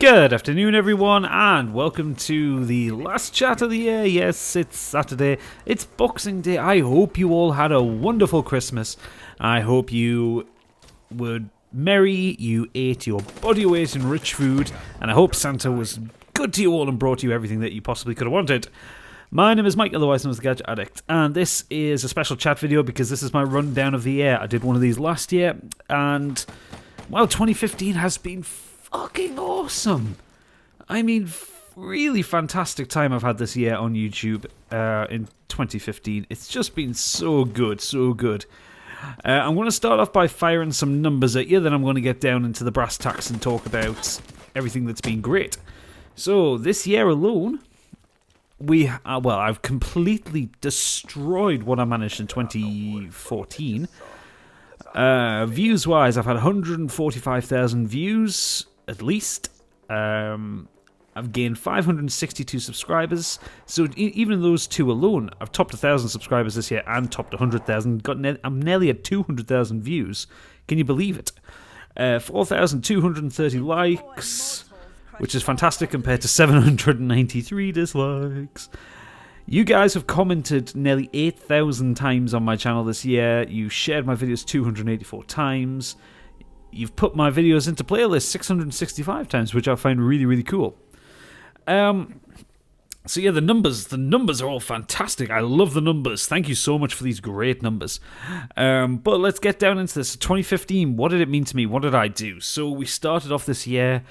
Good afternoon, everyone, and welcome to the last chat of the year. Yes, it's Saturday. It's Boxing Day. I hope you all had a wonderful Christmas. I hope you were merry, you ate your body weight in rich food, and I hope Santa was good to you all and brought you everything that you possibly could have wanted. My name is Mike, otherwise known as the Gadget Addict, and this is a special chat video because this is my rundown of the year. I did one of these last year, and, well, 2015 has been fucking awesome. I mean, really fantastic time I've had this year on YouTube in 2015. It's just been so good, so good. I'm going to start off by firing some numbers at you, then I'm going to get down into the brass tacks and talk about everything that's been great. So, this year alone, I've completely destroyed what I managed in 2014. Views-wise, I've had 145,000 views, at least. I've gained 562 subscribers. So even those two alone, I've topped 1,000 subscribers this year and topped 100,000. I'm nearly at 200,000 views. Can you believe it? 4,230 likes, which is fantastic compared to 793 dislikes. You guys have commented nearly 8,000 times on my channel this year. You shared my videos 284 times. You've put my videos into playlists 665 times, which I find really, really cool. So yeah, the numbers are all fantastic. I love the numbers. Thank you so much for these great numbers. But let's get down into this. 2015, what did it mean to me? What did I do? So we started off this year.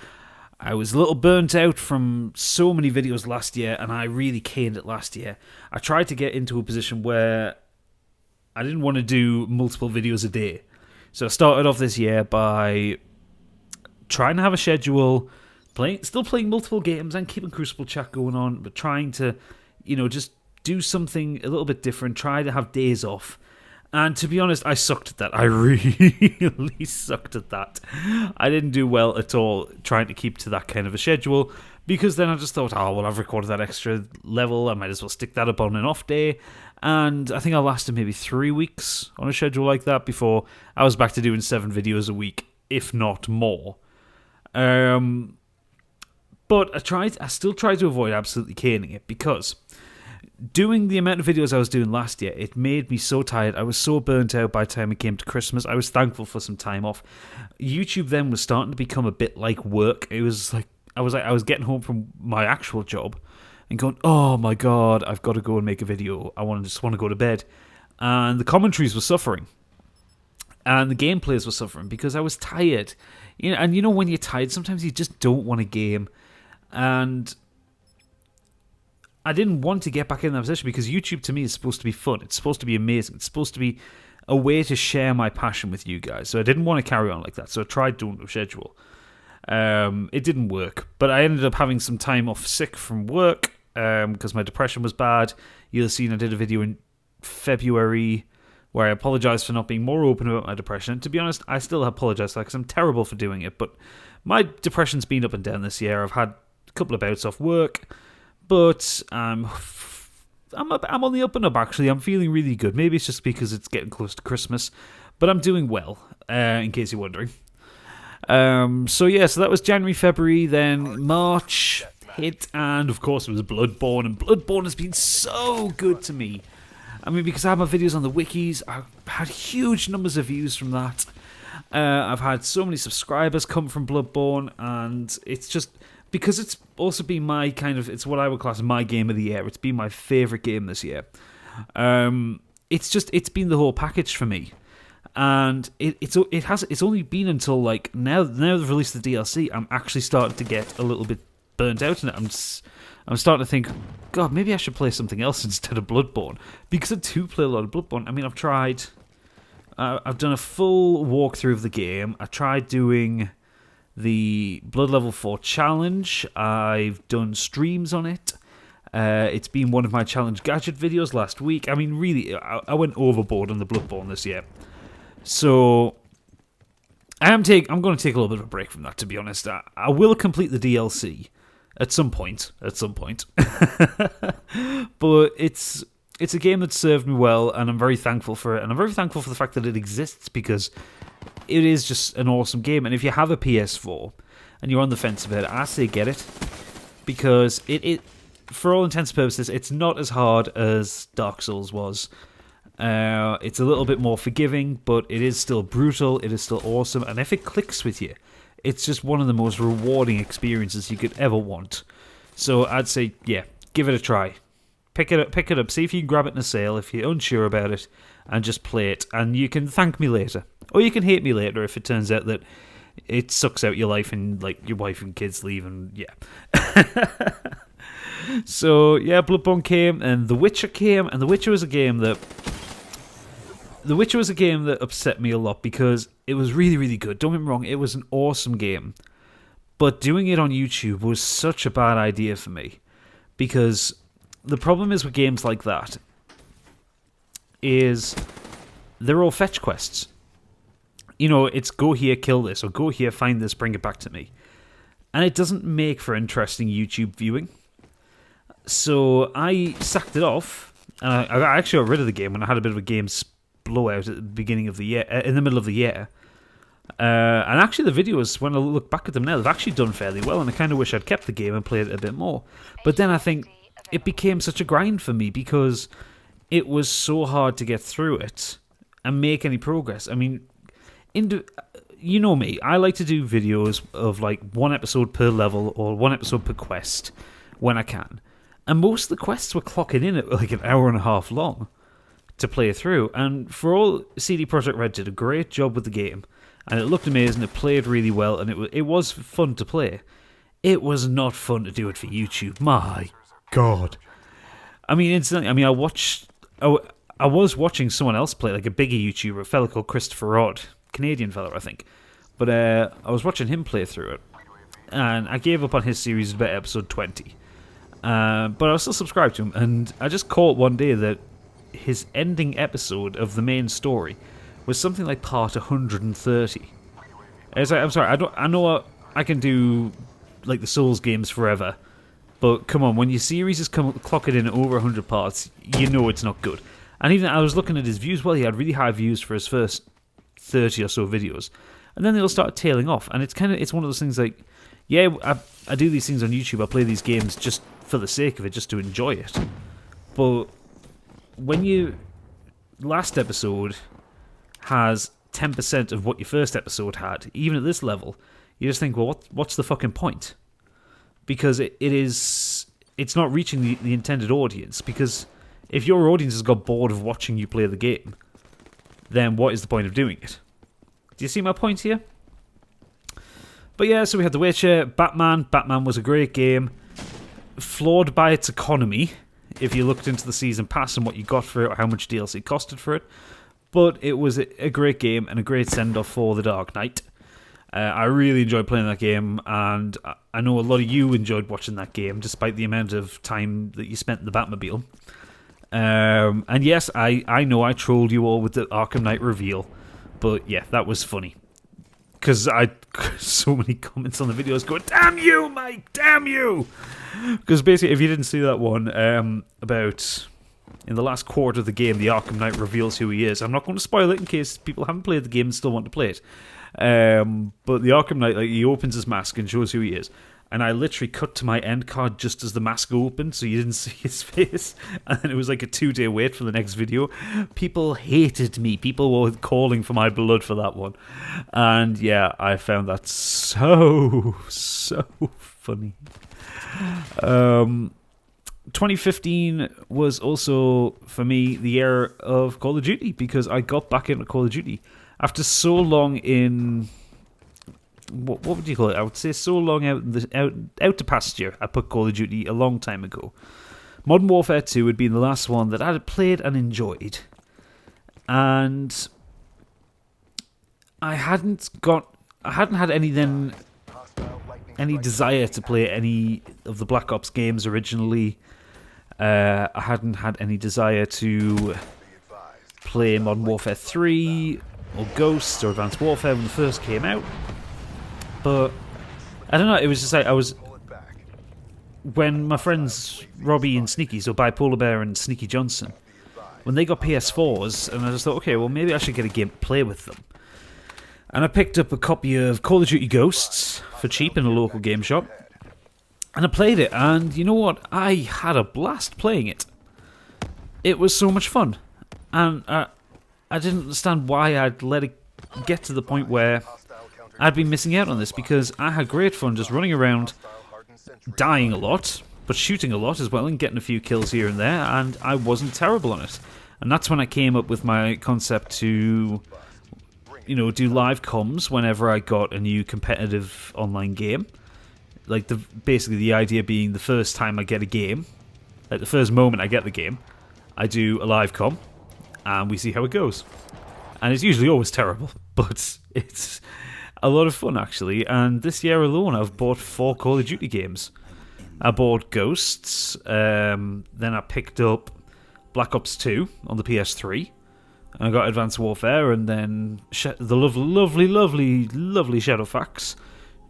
I was a little burnt out from so many videos last year, and I really caned it last year. I tried to get into a position where I didn't want to do multiple videos a day. So I started off this year by trying to have a schedule, still playing multiple games and keeping Crucible chat going on, but trying to, just do something a little bit different, try to have days off. And to be honest, I sucked at that. I really sucked at that. I didn't do well at all trying to keep to that kind of a schedule, because then I just thought, I've recorded that extra level, I might as well stick that up on an off day. And I think I lasted maybe 3 weeks on a schedule like that before I was back to doing 7 videos a week, if not more. But I still tried to avoid absolutely caning it, because doing the amount of videos I was doing last year, it made me so tired. I was so burnt out by the time it came to Christmas. I was thankful for some time off. YouTube then was starting to become a bit like work. It was like I was getting home from my actual job and going, oh my god, I've got to go and make a video. I just want to go to bed. And the commentaries were suffering. And the gameplays were suffering because I was tired. And when you're tired, sometimes you just don't want to game. And I didn't want to get back in that position because YouTube to me is supposed to be fun. It's supposed to be amazing. It's supposed to be a way to share my passion with you guys. So I didn't want to carry on like that. So I tried doing a schedule. It didn't work. But I ended up having some time off sick from work because my depression was bad. You'll have seen I did a video in February where I apologised for not being more open about my depression. And to be honest, I still apologise for that because I'm terrible for doing it. But my depression's been up and down this year. I've had a couple of bouts off work. But I'm on the up and up, actually. I'm feeling really good. Maybe it's just because it's getting close to Christmas. But I'm doing well, in case you're wondering. So that was January, February. Then March hit, and of course it was Bloodborne. And Bloodborne has been so good to me. I mean, because I have my videos on the wikis. I've had huge numbers of views from that. I've had so many subscribers come from Bloodborne. And it's just because it's also been it's what I would class as my game of the year. It's been my favourite game this year. It's been the whole package for me. And it's only been until now they've released the DLC, I'm actually starting to get a little bit burnt out in it. I'm starting to think, God, maybe I should play something else instead of Bloodborne, because I do play a lot of Bloodborne. I mean, I've done a full walkthrough of the game. I tried doing the Blood Level 4 challenge. I've done streams on it. It's been one of my challenge gadget videos last week. I mean, really, I went overboard on the Bloodborne this year. So I'm going to take a little bit of a break from that, to be honest. I will complete the DLC at some point. But it's a game that served me well, and I'm very thankful for it. And I'm very thankful for the fact that it exists, because it is just an awesome game. And if you have a PS4, and you're on the fence about it, I say get it. Because it for all intents and purposes, it's not as hard as Dark Souls was. It's a little bit more forgiving, but it is still brutal, it is still awesome, and if it clicks with you, it's just one of the most rewarding experiences you could ever want. So I'd say, yeah, give it a try. Pick it up, see if you can grab it in a sale if you're unsure about it, and just play it, and you can thank me later. Or you can hate me later if it turns out that it sucks out your life and like your wife and kids leave, and yeah. So yeah, Bloodborne came, and The Witcher came, and The Witcher was a game that upset me a lot because it was really, really good. Don't get me wrong, it was an awesome game. But doing it on YouTube was such a bad idea for me. Because the problem is with games like that is they're all fetch quests. You know, it's go here, kill this, or go here, find this, bring it back to me. And it doesn't make for interesting YouTube viewing. So I sacked it off, and I actually got rid of the game when I had a bit of a games blowout at the beginning of the year, in the middle of the year. And actually the videos, when I look back at them now, they've actually done fairly well, and I kind of wish I'd kept the game and played it a bit more. But then I think it became such a grind for me because it was so hard to get through it and make any progress. I mean, you know me, I like to do videos of like one episode per level or one episode per quest when I can. And most of the quests were clocking in at like an hour and a half long to play through. And for all, CD Projekt Red did a great job with the game. And it looked amazing, it played really well, and it was fun to play. It was not fun to do it for YouTube. My God. I mean, instantly, I was watching someone else play, like a bigger YouTuber, a fella called Christopher Rod. Canadian fella, I think. But I was watching him play through it. And I gave up on his series about episode 20. But I was still subscribed to him, and I just caught one day that his ending episode of the main story was something like part 130. It's like, I'm sorry, I know I can do like the Souls games forever, but come on, when your series is clocking in at over 100 parts, you know it's not good. And even I was looking at his views, well, he had really high views for his first 30 or so videos, and then they'll start tailing off, and it's one of those things like, yeah, I do these things on YouTube, I play these games just for the sake of it, just to enjoy it. But when your last episode has 10% of what your first episode had, even at this level, you just think, well, what's the fucking point? Because it's not reaching the intended audience, because if your audience has got bored of watching you play the game, then what is the point of doing it? Do you see my point here? But yeah, so we had The Witcher, Batman. Batman was a great game. Flawed by its economy, if you looked into the season pass and what you got for it, or how much DLC costed for it. But it was a great game and a great send-off for The Dark Knight. I really enjoyed playing that game, and I know a lot of you enjoyed watching that game, despite the amount of time that you spent in the Batmobile. And yes, I know I trolled you all with the Arkham Knight reveal, but yeah, that was funny. Because I so many comments on the videos going, damn you, Mike, damn you! Because basically, if you didn't see that one, about in the last quarter of the game, the Arkham Knight reveals who he is. I'm not going to spoil it in case people haven't played the game and still want to play it. But the Arkham Knight, like, he opens his mask and shows who he is. And I literally cut to my end card just as the mask opened, so you didn't see his face. And then it was like a 2-day wait for the next video. People hated me. People were calling for my blood for that one. And yeah, I found that so funny. 2015 was also, for me, the year of Call of Duty, because I got back into Call of Duty. After so long in... What would you call it? I would say so long out to pasture. I put Call of Duty a long time ago. Modern Warfare 2 had been the last one that I had played and enjoyed, and I hadn't had any desire to play any of the Black Ops games originally. I hadn't had any desire to play Modern Warfare 3 or Ghosts or Advanced Warfare when the first came out. But I don't know, it was just like when my friends Robbie and Sneaky, so Bipolar Bear and Sneaky Johnson, when they got PS4s, and I just thought, okay, well maybe I should get a game to play with them. And I picked up a copy of Call of Duty Ghosts for cheap in a local game shop. And I played it, and you know what? I had a blast playing it. It was so much fun. And I didn't understand why I'd let it get to the point where I'd been missing out on this, because I had great fun just running around, dying a lot, but shooting a lot as well, and getting a few kills here and there, and I wasn't terrible on it. And that's when I came up with my concept to, do live comms whenever I got a new competitive online game. Like, basically the idea being the first time I get a game, like the first moment I get the game, I do a live comm, and we see how it goes. And it's usually always terrible, but it's a lot of fun, actually. And this year alone, I've bought 4 Call of Duty games. I bought Ghosts, then I picked up Black Ops 2 on the PS3, and I got Advanced Warfare, and then the lovely Shadowfax.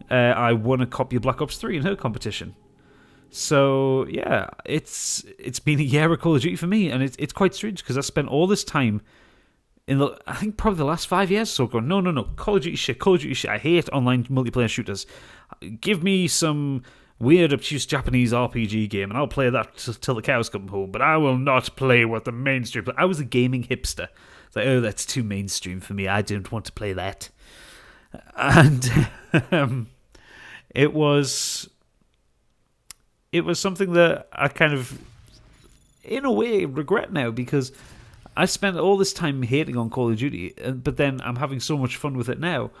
I won a copy of Black Ops 3 in her competition. So, yeah, it's been a year of Call of Duty for me, and it's quite strange, because I spent all this time I think probably the last 5 years or so going, no, Call of Duty shit, I hate online multiplayer shooters. Give me some weird, obtuse Japanese RPG game, and I'll play that till the cows come home, but I will not play what the mainstream... I was a gaming hipster. It's like, that's too mainstream for me, I don't want to play that. And... It was something that I kind of, in a way, regret now, because I spent all this time hating on Call of Duty, but then I'm having so much fun with it now,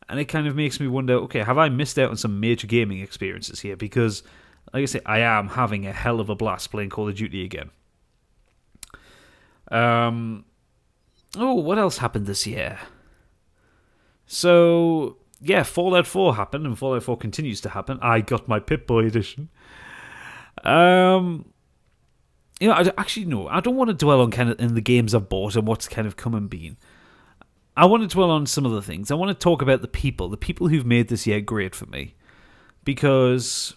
and it kind of makes me wonder, okay, have I missed out on some major gaming experiences here? Because, like I say, I am having a hell of a blast playing Call of Duty again. What else happened this year? So... yeah, Fallout 4 happened, and Fallout 4 continues to happen. I got my Pip-Boy edition. I don't want to dwell on kind of in the games I've bought and what's kind of come and been. I want to dwell on some of the things. I want to talk about the people who've made this year great for me. Because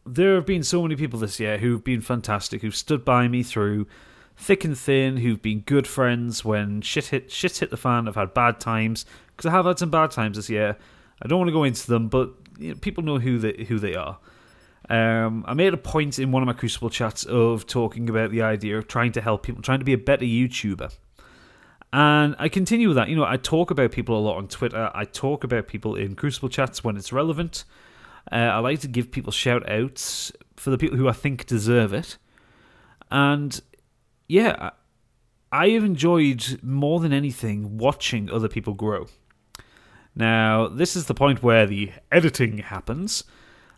there have been so many people this year who've been fantastic, who've stood by me through thick and thin, who've been good friends when shit hit the fan. I've had bad times, because I have had some bad times this year. I don't want to go into them, but people know who they are. I made a point in one of my Crucible chats of talking about the idea of trying to help people, trying to be a better YouTuber. And I continue with that. I talk about people a lot on Twitter. I talk about people in Crucible chats when it's relevant. I like to give people shout-outs for the people who I think deserve it. And, yeah, I have enjoyed, more than anything, watching other people grow. Now, this is the point where the editing happens.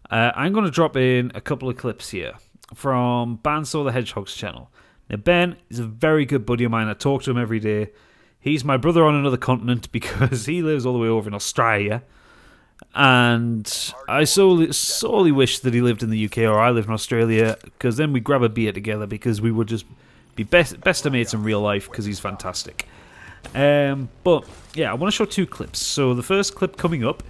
I'm going to drop in a couple of clips here from Bandsaw the Hedgehog's channel. Now, Ben is a very good buddy of mine. I talk to him every day. He's my brother on another continent because he lives all the way over in Australia. And I sorely wish that he lived in the UK or I lived in Australia, because then we'd grab a beer together, because we would just be best of mates in real life, because he's fantastic. But yeah, I want to show 2 clips. So the first clip coming up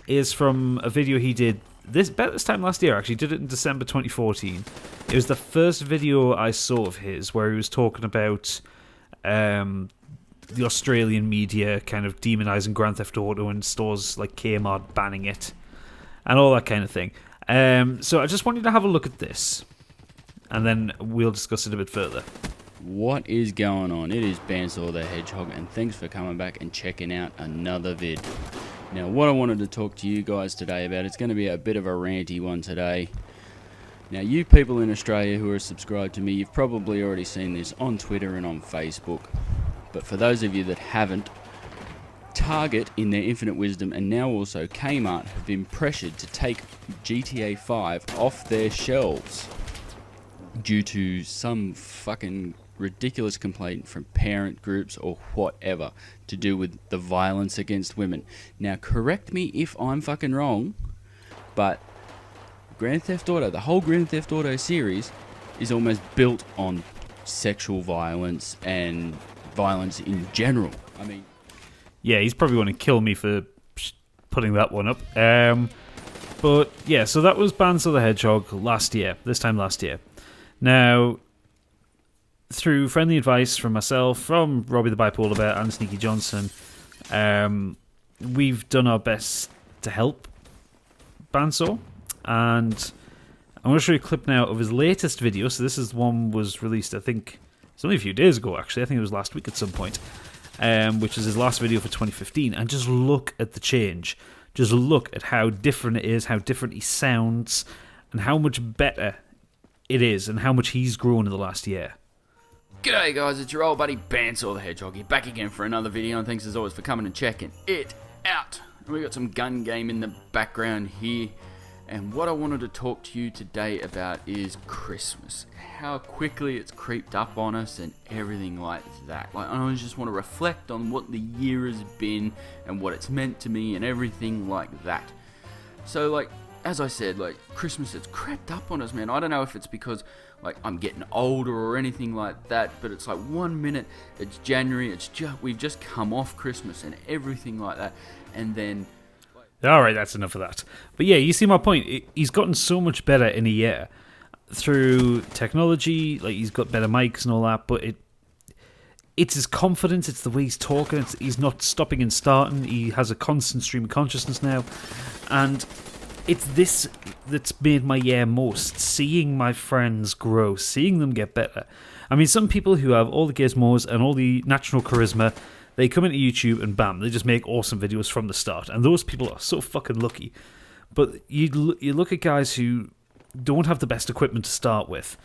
is from a video he did this time last year. Actually, did it in December 2014. It was the first video I saw of his where he was talking about the Australian media kind of demonising Grand Theft Auto, and stores like Kmart banning it and all that kind of thing. So I just want you to have a look at this, and then we'll discuss it a bit further. What is going on? It is Bandsaw the Hedgehog, and thanks for coming back and checking out another vid. Now, what I wanted to talk to you guys today about, it's going to be a bit of a ranty one today. Now, you people in Australia who are subscribed to me, you've probably already seen this on Twitter and on Facebook. But for those of you that haven't, Target, in their infinite wisdom, and now also Kmart, have been pressured to take GTA 5 off their shelves due to some fucking ridiculous complaint from parent groups or whatever to do with the violence against women. Now, correct me if I'm fucking wrong, but Grand Theft Auto, the whole Grand Theft Auto series, is almost built on sexual violence and violence in general. I mean, yeah, he's probably going to kill me for putting that one up. But yeah, so that was Bandsaw the Hedgehog this time last year. Now, through friendly advice from myself, from Robbie the Bipolar Bear, and Sneaky Johnson, we've done our best to help Bandsaw, and I'm going to show you a clip now of his latest video. So this is one was released, I think, it's only a few days ago, actually. I think it was last week at some point, which is his last video for 2015. And just look at the change. Just look at how different it is, how different he sounds, and how much better it is, and how much he's grown in the last year. G'day guys, it's your old buddy Bandsaw the Hedgehog here, back again for another video, and thanks as always for coming and checking it out. We got some gun game in the background here, and what I wanted to talk to you today about is Christmas. How quickly it's creeped up on us and everything like that. Like, I just want to reflect on what the year has been and what it's meant to me and everything like that. So like, as I said, like, Christmas, it's crept up on us, man. I don't know if it's because, like, I'm getting older or anything like that, but it's like 1 minute, it's January, we've just come off Christmas and everything like that, and then... Alright, that's enough of that. But yeah, you see my point. He's gotten so much better in a year through technology, like, he's got better mics and all that, but it's his confidence, it's the way he's talking, he's not stopping and starting, he has a constant stream of consciousness now, and... it's this that's made my year most, seeing my friends grow, seeing them get better. I mean, some people who have all the gizmos and all the natural charisma, they come into YouTube and bam, they just make awesome videos from the start. And those people are so fucking lucky. But you look at guys who don't have the best equipment to start with,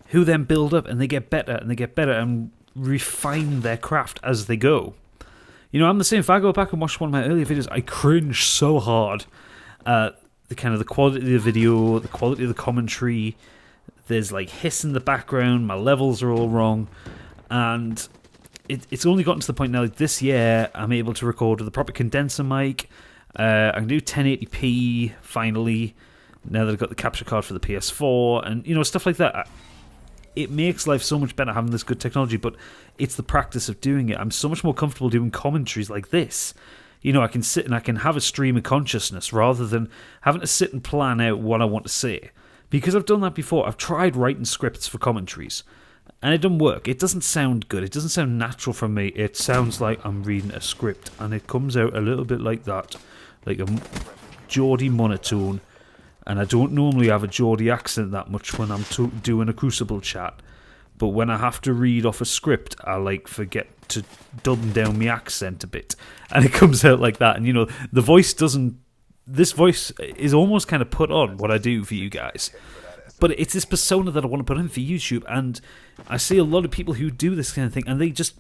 who then build up and they get better and they get better and refine their craft as they go. You know, I'm the same. If I go back and watch one of my earlier videos, I cringe so hard. The quality of the video, the quality of the commentary, there's like hiss in the background, my levels are all wrong, and it's only gotten to the point now, like this year, I'm able to record with a proper condenser mic, I can do 1080p, finally, now that I've got the capture card for the PS4, and, you know, stuff like that. It makes life so much better having this good technology, but it's the practice of doing it. I'm so much more comfortable doing commentaries like this. You know, I can sit and I can have a stream of consciousness rather than having to sit and plan out what I want to say. Because I've done that before. I've tried writing scripts for commentaries, and it doesn't work. It doesn't sound good. It doesn't sound natural for me. It sounds like I'm reading a script, and it comes out a little bit like that, like a Geordie monotone. And I don't normally have a Geordie accent that much when I'm doing a Crucible chat. But when I have to read off a script, I forget to dumb down my accent a bit, and it comes out like that. And you know, the voice doesn't. This voice is almost kind of put on what I do for you guys, but it's this persona that I want to put in for YouTube. And I see a lot of people who do this kind of thing, and they just,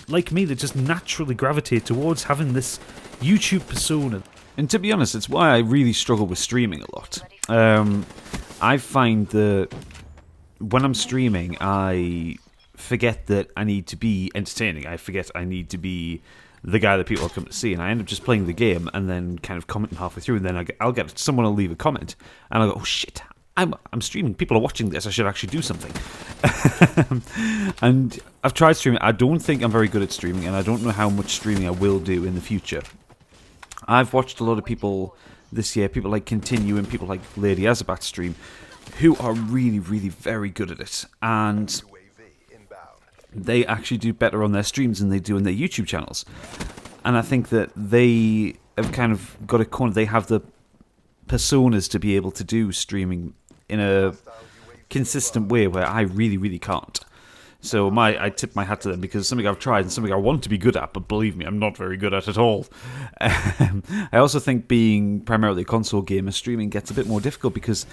like me, they just naturally gravitate towards having this YouTube persona. And to be honest, it's why I really struggle with streaming a lot. I find that when I'm streaming, I forget that I need to be entertaining. I forget I need to be the guy that people are coming to see, and I end up just playing the game and then kind of commenting halfway through, and then I'll get someone will leave a comment, and I'll go, oh shit, I'm streaming, people are watching this, I should actually do something. And I've tried streaming. I don't think I'm very good at streaming, and I don't know how much streaming I will do in the future. I've watched a lot of people this year, people like Continue and people like Lady Azabat stream, who are really, really very good at it, and they actually do better on their streams than they do on their YouTube channels. And I think that they have kind of got a corner. They have the personas to be able to do streaming in a consistent way where I really, really can't. So I tip my hat to them, because it's something I've tried and something I want to be good at, but believe me, I'm not very good at all. I also think being primarily a console gamer, streaming gets a bit more difficult because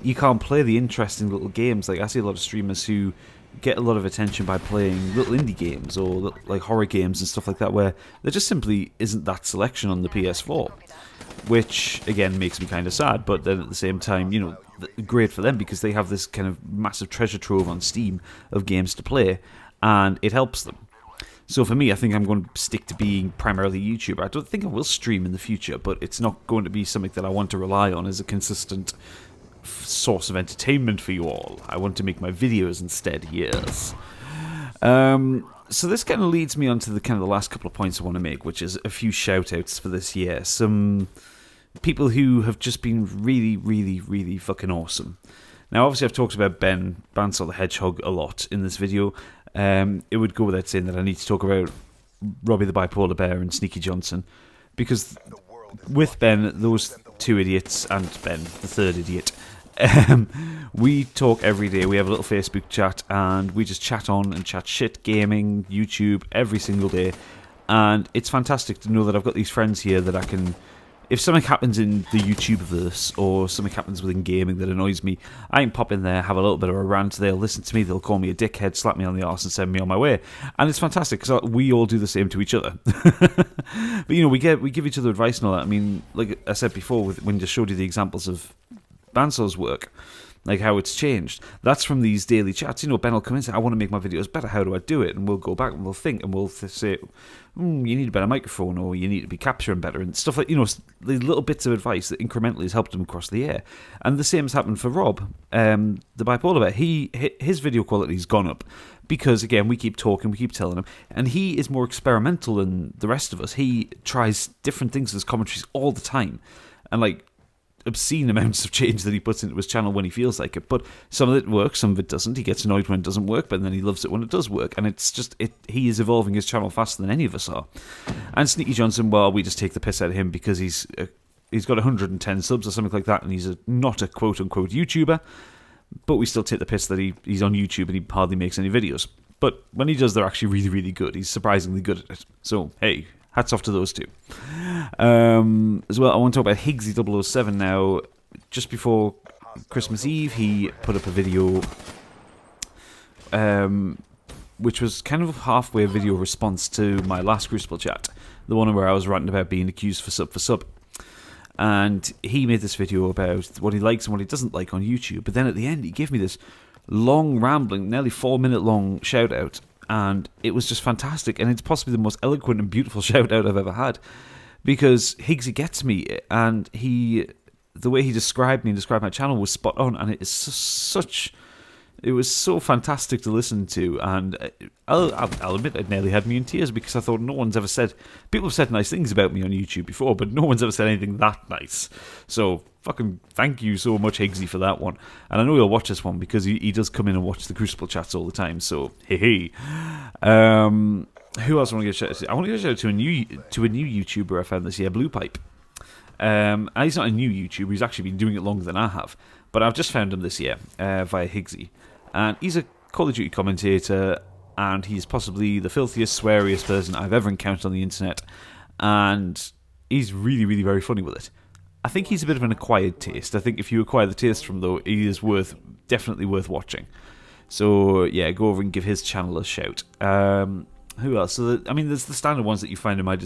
you can't play the interesting little games. Like, I see a lot of streamers who get a lot of attention by playing little indie games or like horror games and stuff like that, where there just simply isn't that selection on the PS4, which again makes me kind of sad. But then at the same time, you know, great for them, because they have this kind of massive treasure trove on Steam of games to play, and it helps them. So for me, I think I'm going to stick to being primarily YouTuber. I don't think I will stream in the future, but it's not going to be something that I want to rely on as a consistent source of entertainment for you all. I want to make my videos instead, yes. So this kind of leads me on to the last couple of points I want to make, which is a few shout-outs for this year. Some people who have just been really, really, really fucking awesome. Now, obviously, I've talked about Bandsaw the Hedgehog a lot in this video. It would go without saying that I need to talk about Robbie the Bipolar Bear and Sneaky Johnson, because with Ben, those two idiots, and Ben, the third idiot, we talk every day. We have a little Facebook chat, and we just chat on and chat shit, gaming, YouTube, every single day. And it's fantastic to know that I've got these friends here that I can... If something happens in the YouTubeverse or something happens within gaming that annoys me, I can pop in there, have a little bit of a rant. They'll listen to me, they'll call me a dickhead, slap me on the arse and send me on my way. And it's fantastic because we all do the same to each other. But, you know, we give each other advice and all that. I mean, like I said before, when I just showed you the examples of Bansol's work, like how it's changed. That's from these daily chats. You know, Ben will come in and say, I want to make my videos better. How do I do it? And we'll go back and we'll think and we'll say, you need a better microphone, or you need to be capturing better, and stuff like, you know, the little bits of advice that incrementally has helped him across the air. And the same has happened for Rob, the bipolar bear. His video quality's gone up because, again, we keep talking, we keep telling him, and he is more experimental than the rest of us. He tries different things as commentaries all the time, and like obscene amounts of change that he puts into his channel when he feels like it. But some of it works, some of it doesn't. He gets annoyed when it doesn't work, but then he loves it when it does work. And it's just, he is evolving his channel faster than any of us are. And Sneaky Johnson, well, we just take the piss out of him because he's got 110 subs or something like that, and he's not a quote-unquote YouTuber, but we still take the piss that he's on YouTube and he hardly makes any videos. But when he does, they're actually really, really good. He's surprisingly good at it. So, hey, hats off to those two. As well, I want to talk about Higgsy007 now. Just before Christmas Eve, he put up a video which was kind of a halfway video response to my last Crucible chat, the one where I was ranting about being accused for sub. And he made this video about what he likes and what he doesn't like on YouTube. But then at the end, he gave me this long, rambling, nearly 4-minute long shout out. And it was just fantastic. And it's possibly the most eloquent and beautiful shout out I've ever had. Because Higgsy gets me. And the way he described me and described my channel was spot on. And it is such... It was so fantastic to listen to, and I'll admit it nearly had me in tears because I thought no one's ever said... People have said nice things about me on YouTube before, but no one's ever said anything that nice. So, fucking thank you so much, Higgsy, for that one. And I know he'll watch this one because he does come in and watch the Crucible chats all the time, so hey. Who else I want to give a shout out to? I want to give a shout out to a new YouTuber I found this year, Blue Pipe. And he's not a new YouTuber, he's actually been doing it longer than I have. But I've just found him this year via Higgsy. And he's a Call of Duty commentator, and he's possibly the filthiest, sweariest person I've ever encountered on the internet. And he's really, really very funny with it. I think he's a bit of an acquired taste. I think if you acquire the taste from him, though, he is definitely worth watching. So, yeah, go over and give his channel a shout. Who else? So, there's the standard ones that you find in my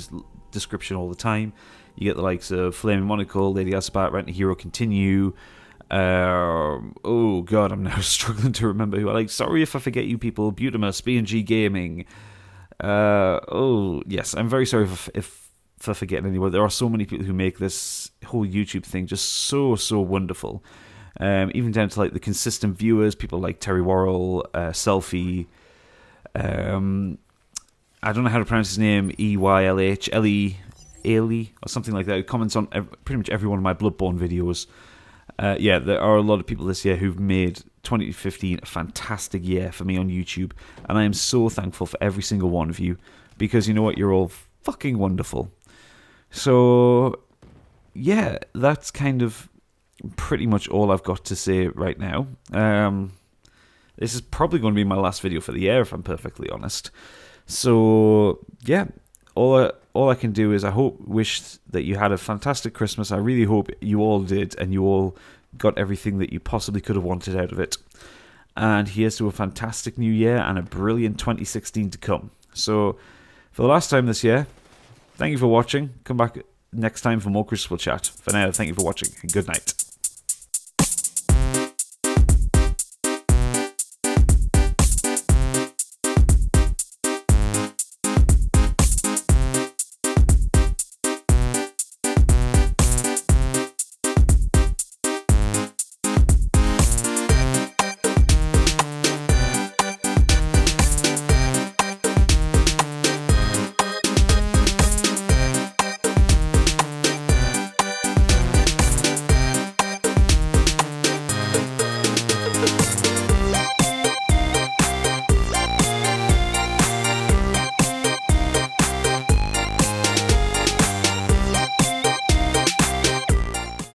description all the time. You get the likes of Flaming Monocle, Lady Aspat, Rent a Hero Continue... oh god, I'm now struggling to remember who I like. Sorry if I forget you people. Butamus, B&G Gaming. Oh yes, I'm very sorry for forgetting anyone. There are so many people who make this whole YouTube thing just so wonderful. Even down to like the consistent viewers, people like Terry Worrell, Selfie. I don't know how to pronounce his name. EYLH, Ellie, or something like that. Who comments on pretty much every one of my Bloodborne videos. Yeah, there are a lot of people this year who've made 2015 a fantastic year for me on YouTube, and I am so thankful for every single one of you, because you know what, you're all fucking wonderful. So, yeah, that's kind of pretty much all I've got to say right now. This is probably going to be my last video for the year, if I'm perfectly honest. So, yeah, all I can do is wish that you had a fantastic Christmas. I really hope you all did, and you all got everything that you possibly could have wanted out of it. And here's to a fantastic new year and a brilliant 2016 to come. So, for the last time this year, thank you for watching. Come back next time for more Crucible chat. For now, thank you for watching, and good night.